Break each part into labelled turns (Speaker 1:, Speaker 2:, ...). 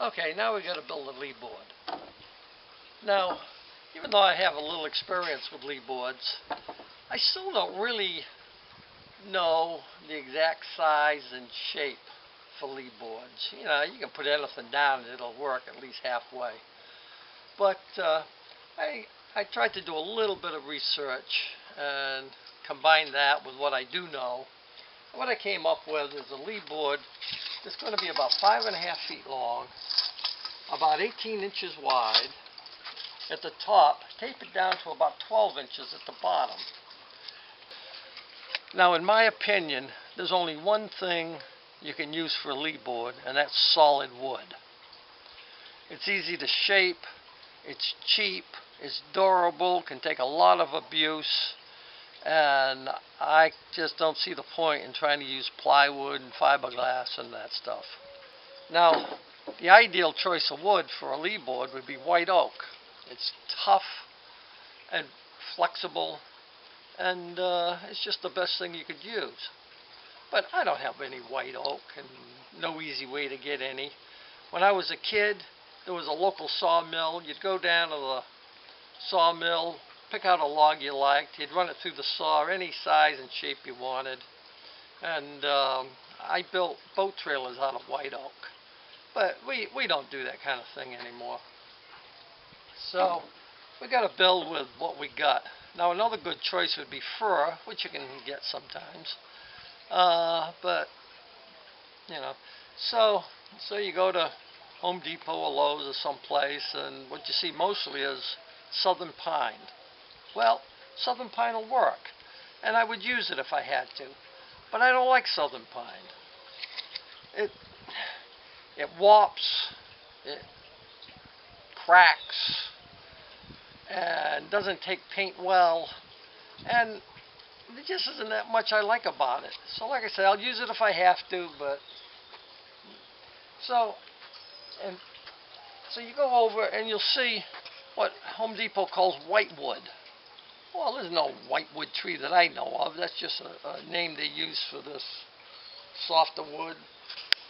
Speaker 1: Okay, now we got to build a leeboard. Now, even though I have a little experience with leeboards, I still don't really know the exact size and shape for leeboards. You know, you can put anything down and it'll work at least halfway. But I tried to do a little bit of research and combine that with what I do know. What I came up with is a leeboard that's going to be about 5.5 feet long, about 18 inches wide at the top, tapered down to about 12 inches at the bottom. Now, in my opinion, there's only one thing you can use for a leeboard, and that's solid wood. It's easy to shape, it's cheap, it's durable, can take a lot of abuse, and I just don't see the point in trying to use plywood and fiberglass and that stuff. Now, the ideal choice of wood for a leeboard would be white oak. It's tough and flexible, and it's just the best thing you could use. But I don't have any white oak and no easy way to get any. When I was a kid, there was a local sawmill. You'd go down to the sawmill, pick out a log you liked, you'd run it through the saw any size and shape you wanted. And I built boat trailers out of white oak. But we don't do that kind of thing anymore. So we got to build with what we got. Now, another good choice would be fir, which you can get sometimes. But you know, so you go to Home Depot or Lowe's or someplace, and what you see mostly is southern pine. Well, southern pine will work, and I would use it if I had to. But I don't like southern pine. It warps, it cracks, and doesn't take paint well, and there just isn't that much I like about it. So like I said, I'll use it if I have to, but so you go over and you'll see what Home Depot calls whitewood. Well, there's no whitewood tree that I know of. That's just a name they use for this softer wood.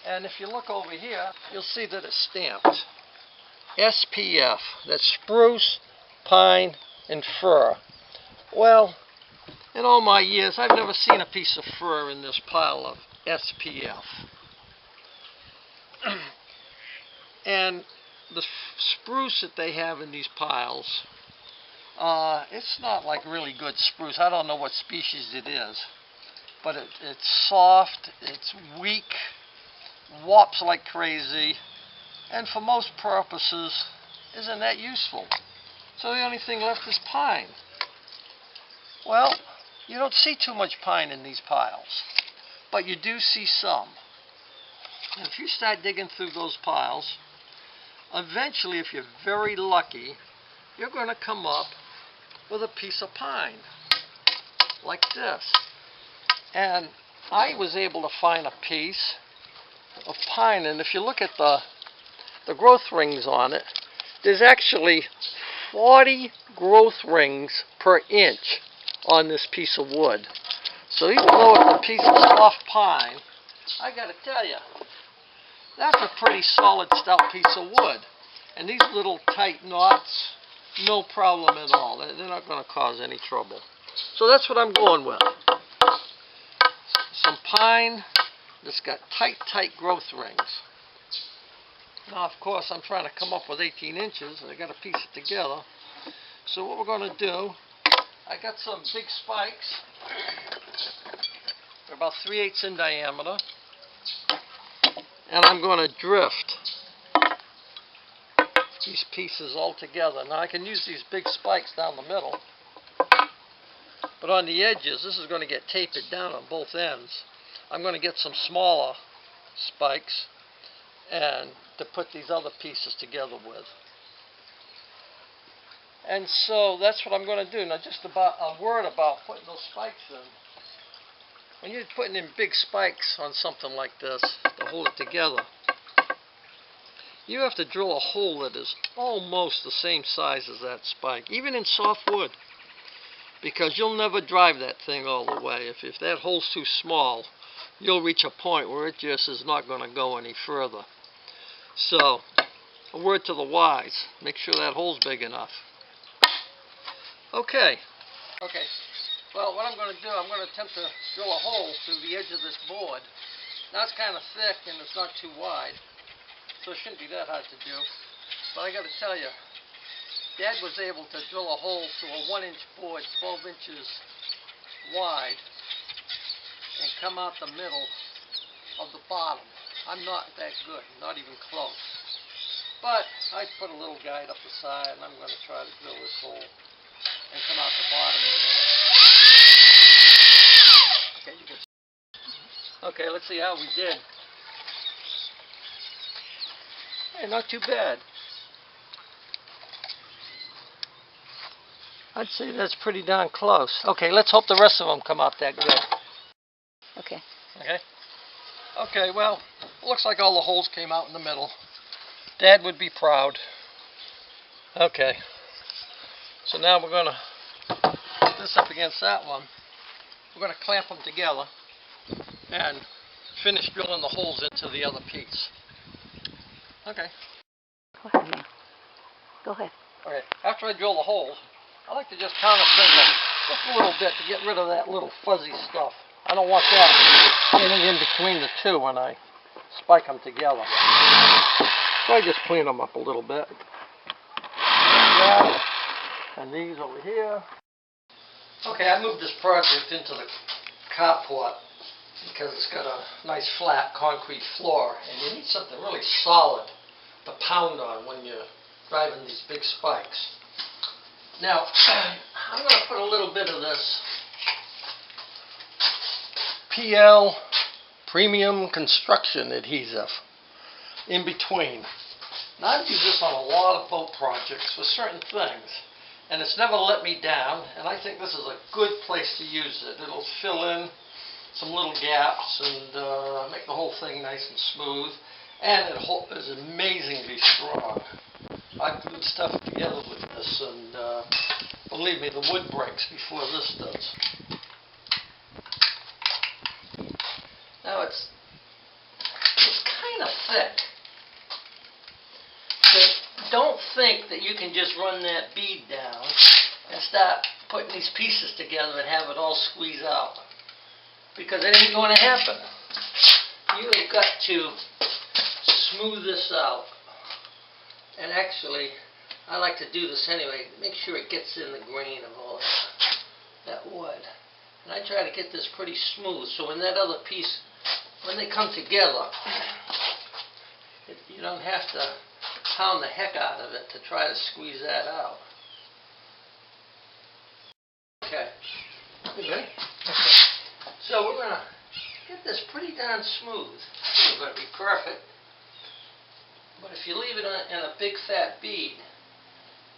Speaker 1: And if you look over here, you'll see that it's stamped SPF. That's spruce, pine, and fir. Well, in all my years, I've never seen a piece of fir in this pile of SPF. And the spruce that they have in these piles, it's not like really good spruce. I don't know what species it is, but it's soft, it's weak, warps like crazy, and for most purposes isn't that useful. So the only thing left is pine. Well, you don't see too much pine in these piles, but you do see some. And if you start digging through those piles, eventually, if you're very lucky, you're going to come up with a piece of pine like this. And I was able to find a piece of pine, and if you look at the growth rings on it, there's actually 40 growth rings per inch on this piece of wood. So even though it's a piece of soft pine, I got to tell you, that's a pretty solid, stout piece of wood. And these little tight knots, no problem at all. They're not going to cause any trouble. So that's what I'm going with. Some pine that's got tight growth rings. Now, of course, I'm trying to come up with 18 inches, and I got to piece it together. So what we're going to do, I got some big spikes. They're about 3/8 in diameter. And I'm going to drift these pieces all together. Now, I can use these big spikes down the middle, but on the edges, this is going to get tapered down on both ends. I'm going to get some smaller spikes and to put these other pieces together with. And so that's what I'm going to do. Now, just about a word about putting those spikes in. When you're putting in big spikes on something like this to hold it together, you have to drill a hole that is almost the same size as that spike, even in soft wood, because you'll never drive that thing all the way. If that hole's too small, you'll reach a point where it just is not going to go any further. So, a word to the wise, make sure that hole's big enough. Okay. Well, what I'm going to do, I'm going to attempt to drill a hole through the edge of this board. Now it's kind of thick and it's not too wide, so it shouldn't be that hard to do. But I got to tell you, Dad was able to drill a hole through a 1-inch board, 12 inches wide, and come out the middle of the bottom. I'm not that good, not even close. But I put a little guide up the side, and I'm going to try to drill this hole and come out the bottom in the middle. Okay, you can. Okay, let's see how we did. Hey, not too bad. I'd say that's pretty darn close. Okay, let's hope the rest of them come out that good.
Speaker 2: Okay.
Speaker 1: Okay, well, it looks like all the holes came out in the middle. Dad would be proud. Okay. So now we're going to put this up against that one. We're going to clamp them together and finish drilling the holes into the other piece. Okay.
Speaker 2: Go ahead now. Go ahead.
Speaker 1: Okay. After I drill the holes, I like to just countersink them just a little bit to get rid of that little fuzzy stuff. I don't want that getting in between the two when I spike them together. So I just clean them up a little bit. Yeah. And these over here. Okay, I moved this project into the carport because it's got a nice flat concrete floor, and you need something really solid to pound on when you're driving these big spikes. Now, I'm going to put a little bit of this PL Premium Construction Adhesive in between. Now, I've used this on a lot of boat projects for certain things, and it's never let me down, and I think this is a good place to use it. It'll fill in some little gaps and make the whole thing nice and smooth, and it is amazingly strong. I glued stuff together with this, and believe me, the wood breaks before this does. Now it's kind of thick. So don't think that you can just run that bead down and start putting these pieces together and have it all squeeze out, because it ain't going to happen. You've got to smooth this out. And actually, I like to do this anyway, make sure it gets in the grain of all that wood. And I try to get this pretty smooth, so when that other piece, when they come together, you don't have to pound the heck out of it to try to squeeze that out. Okay. Okay. So we're going to get this pretty darn smooth. It's not going to be perfect. But if you leave it in a big fat bead,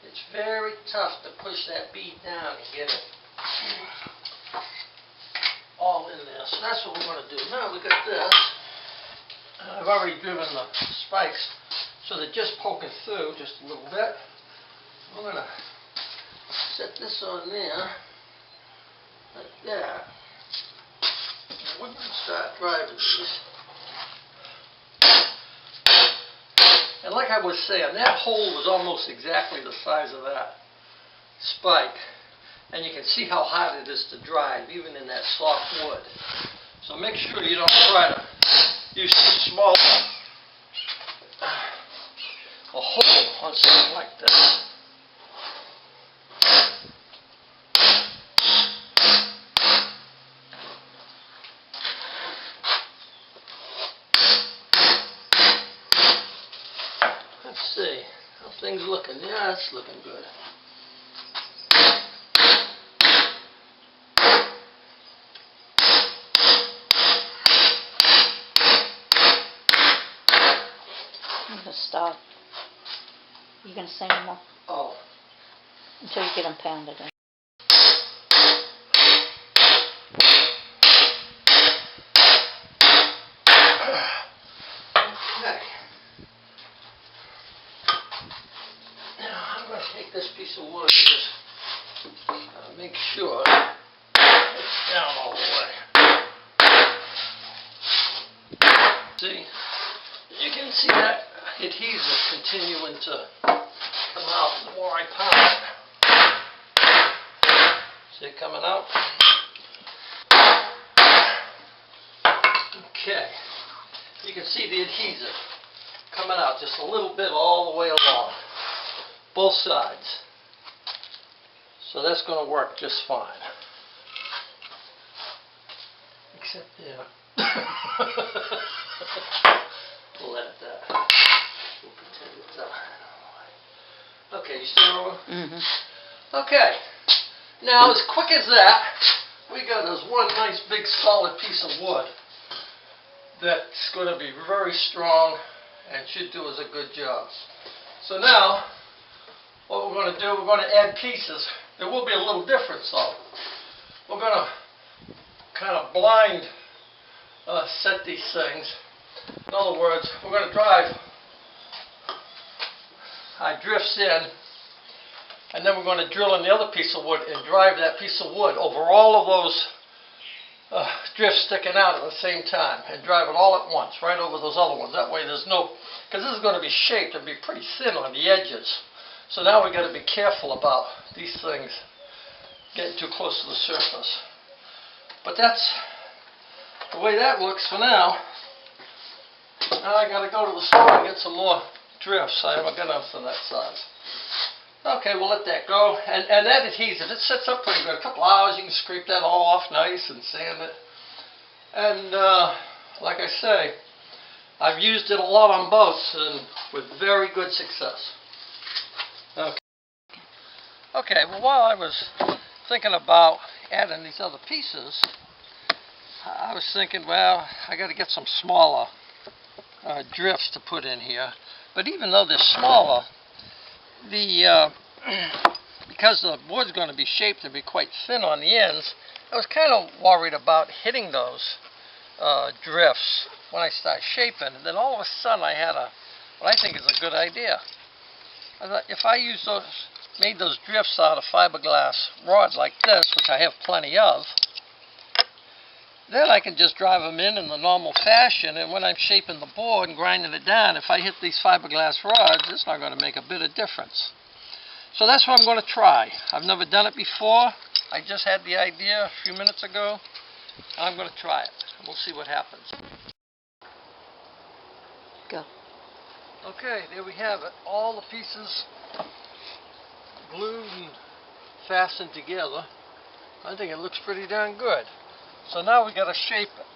Speaker 1: it's very tough to push that bead down and get it all in there. So that's what we're going to do. Now we got this. I've already driven the spikes, so they're just poking through just a little bit. I'm going to set this on there, like that. And we're going to start driving these. And like I was saying, that hole was almost exactly the size of that spike. And you can see how hard it is to drive, even in that soft wood. So make sure you don't try to use too small a hole on something like this. Let's see, how things looking? Yeah, it's looking good.
Speaker 2: I'm going to stop. You going to say any more?
Speaker 1: Oh.
Speaker 2: Until you get them pounded in.
Speaker 1: Okay. Now I'm going to take this piece of wood and just make sure it's down all the way. See, you can see that adhesive continuing to come out the more I pound it. See it coming out? Okay. You can see the adhesive coming out just a little bit all the way along. Both sides. So that's going to work just fine. Except there. We'll let it there. We'll pretend it's there. Okay, you see where we're?
Speaker 2: Mm-hmm.
Speaker 1: Okay. Now, as quick as that, we got this one nice big solid piece of wood that's going to be very strong and should do us a good job. So now, what we're going to do, we're going to add pieces. There will be a little difference though. We're going to kind of blind set these things. In other words, we're going to drive our drifts in, and then we're going to drill in the other piece of wood and drive that piece of wood over all of those drifts sticking out at the same time, and drive it all at once, right over those other ones. That way there's no, because this is going to be shaped and be pretty thin on the edges. So now we've got to be careful about these things getting too close to the surface. But that's the way that looks for now. Now I got to go to the store and get some more drifts. I haven't got enough for that size. Okay, we'll let that go. And that adhesive, it sets up pretty good. A couple hours, you can scrape that all off nice and sand it. And like I say, I've used it a lot on boats and with very good success. Okay, well, while I was thinking about adding these other pieces, I was thinking, well, I got to get some smaller drifts to put in here. But even though they're smaller, because the wood's going to be shaped to be quite thin on the ends, I was kind of worried about hitting those drifts when I start shaping. And then all of a sudden I had what I think is a good idea. I thought if I made those drifts out of fiberglass rod like this, which I have plenty of, then I can just drive them in the normal fashion, and when I'm shaping the board and grinding it down, if I hit these fiberglass rods, it's not going to make a bit of difference. So that's what I'm going to try. I've never done it before. I just had the idea a few minutes ago. I'm going to try it, and we'll see what happens.
Speaker 2: Go.
Speaker 1: Okay, there we have it. All the pieces glued and fastened together. I think it looks pretty darn good. So now we got to shape it.